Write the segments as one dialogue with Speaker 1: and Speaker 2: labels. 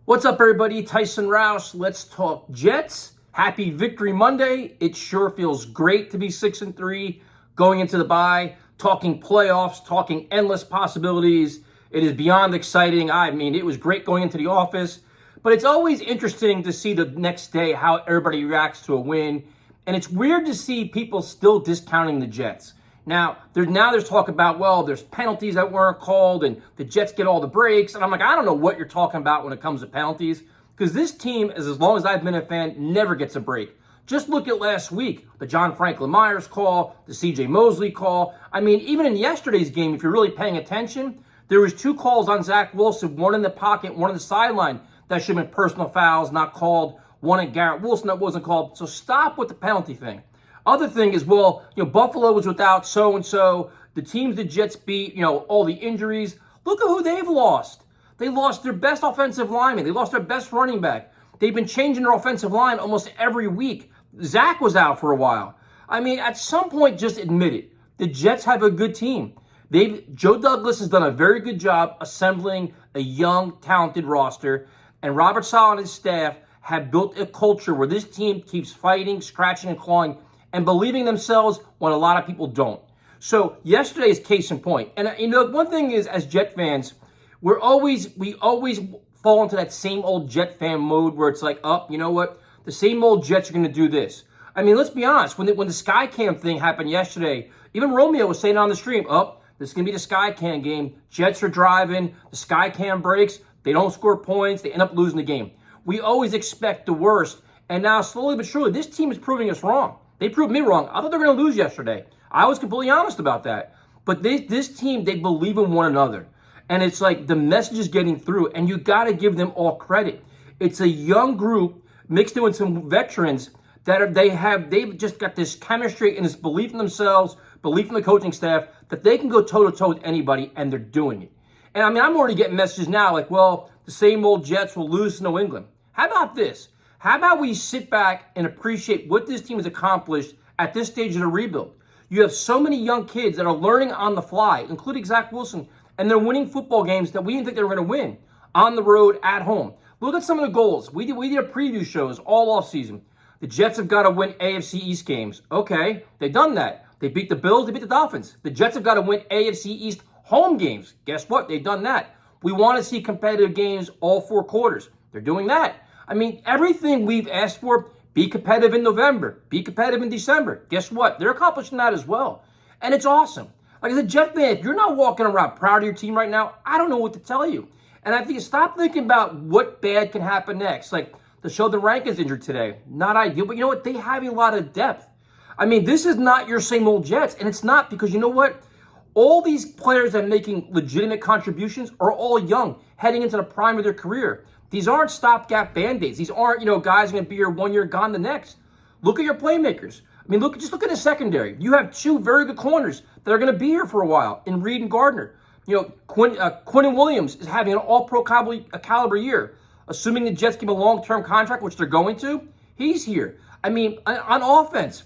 Speaker 1: What's up, everybody? Tyson Rouse. Let's talk Jets. Happy Victory Monday. It sure feels great to be 6-3 going into the bye, talking playoffs, talking endless possibilities. It is beyond exciting. I mean, it was great going into the office, but it's always interesting to see the next day how everybody reacts to a win. And it's weird to see people still discounting the Jets. Now there's talk about, well, there's penalties that weren't called and the Jets get all the breaks. And I'm like, I don't know what you're talking about when it comes to penalties, because this team, as long as I've been a fan, never gets a break. Just look at last week, the John Franklin Myers call, the CJ Mosley call. I mean, even in yesterday's game, if you're really paying attention, there was two calls on Zach Wilson, one in the pocket, one on the sideline, that should have been personal fouls, not called. One at Garrett Wilson that wasn't called. So stop with the penalty thing. Other thing is, well, Buffalo was without so-and-so. The teams the Jets beat, all the injuries. Look at who they've lost. They lost their best offensive lineman. They lost their best running back. They've been changing their offensive line almost every week. Zach was out for a while. I mean, at some point, just admit it. The Jets have a good team. Joe Douglas has done a very good job assembling a young, talented roster. And Robert Saleh and his staff have built a culture where this team keeps fighting, scratching, and clawing, and believing themselves when a lot of people don't. So yesterday is case in point. And one thing is, as Jet fans, we always fall into that same old Jet fan mode where it's like, oh, you know what? The same old Jets are going to do this. I mean, let's be honest. When the Skycam thing happened yesterday, even Romeo was saying on the stream, oh, this is going to be the Skycam game. Jets are driving. The Skycam breaks. They don't score points. They end up losing the game. We always expect the worst. And now, slowly but surely, this team is proving us wrong. They proved me wrong. I thought they were going to lose yesterday. I was completely honest about that. But this team, they believe in one another. And it's like the message is getting through, and you got to give them all credit. It's a young group mixed in with some veterans that they've just got this chemistry and this belief in themselves, belief in the coaching staff, that they can go toe-to-toe with anybody, and they're doing it. And I mean, I'm already getting messages now like, well, the same old Jets will lose to New England. How about this? How about we sit back and appreciate what this team has accomplished at this stage of the rebuild? You have so many young kids that are learning on the fly, including Zach Wilson, and they're winning football games that we didn't think they were going to win on the road, at home. Look at some of the goals. We did a preview shows all offseason. The Jets have got to win AFC East games. Okay, they've done that. They beat the Bills, they beat the Dolphins. The Jets have got to win AFC East home games. Guess what? They've done that. We want to see competitive games all four quarters. They're doing that. I mean, everything we've asked for, be competitive in November, be competitive in December. Guess what? They're accomplishing that as well. And it's awesome. Like, as a Jet fan, if you're not walking around proud of your team right now, I don't know what to tell you. And I think stop thinking about what bad can happen next. Like, the Sheldon Rankins injured today. Not ideal, but you know what? They have a lot of depth. I mean, this is not your same old Jets. And it's not, because you know what? All these players that are making legitimate contributions are all young, heading into the prime of their career. These aren't stopgap Band-Aids. These aren't, guys going to be here 1 year, gone the next. Look at your playmakers. I mean, just look at the secondary. You have two very good corners that are going to be here for a while in Reed and Gardner. Quinnen Williams is having an all-pro caliber year. Assuming the Jets give him a long-term contract, which they're going to, he's here. I mean, on offense,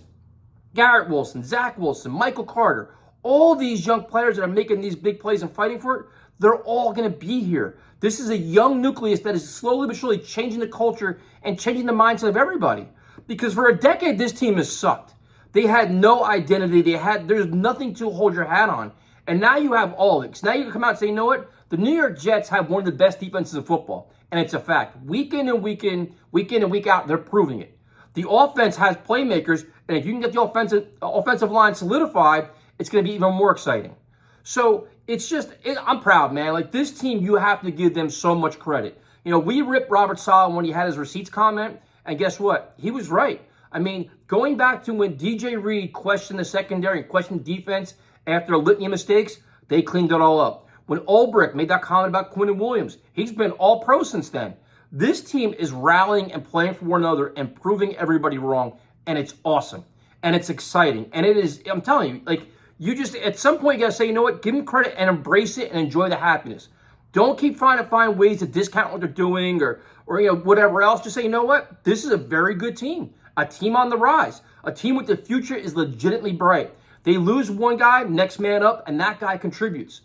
Speaker 1: Garrett Wilson, Zach Wilson, Michael Carter, all these young players that are making these big plays and fighting for it, they're all going to be here. This is a young nucleus that is slowly but surely changing the culture and changing the mindset of everybody. Because for a decade, this team has sucked. They had no identity. There's nothing to hold your hat on. And now you have all of it. So now you can come out and say, you know what? The New York Jets have one of the best defenses in football. And it's a fact. Week in and week out, they're proving it. The offense has playmakers. And if you can get the offensive line solidified, it's going to be even more exciting. So I'm proud, man. Like, this team, you have to give them so much credit. We ripped Robert Saleh when he had his receipts comment, and guess what? He was right. I mean, going back to when DJ Reed questioned the secondary and questioned defense after a litany of mistakes, they cleaned it all up. When Ulbrich made that comment about Quinnen Williams, he's been all pro since then. This team is rallying and playing for one another and proving everybody wrong, and it's awesome. And it's exciting. And it is, I'm telling you, like, you just, at some point, you got to say, you know what, give them credit and embrace it and enjoy the happiness. Don't keep trying to find ways to discount what they're doing or whatever else. Just say, you know what, this is a very good team, a team on the rise, a team with the future is legitimately bright. They lose one guy, next man up, and that guy contributes.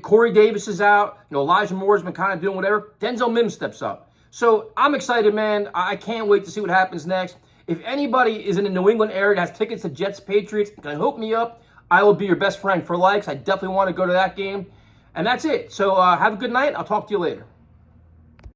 Speaker 1: Corey Davis is out. Elijah Moore's been kind of doing whatever. Denzel Mims steps up. So I'm excited, man. I can't wait to see what happens next. If anybody is in the New England area that has tickets to Jets Patriots, can hook me up. I will be your best friend for likes. I definitely want to go to that game. And that's it. So have a good night. I'll talk to you later.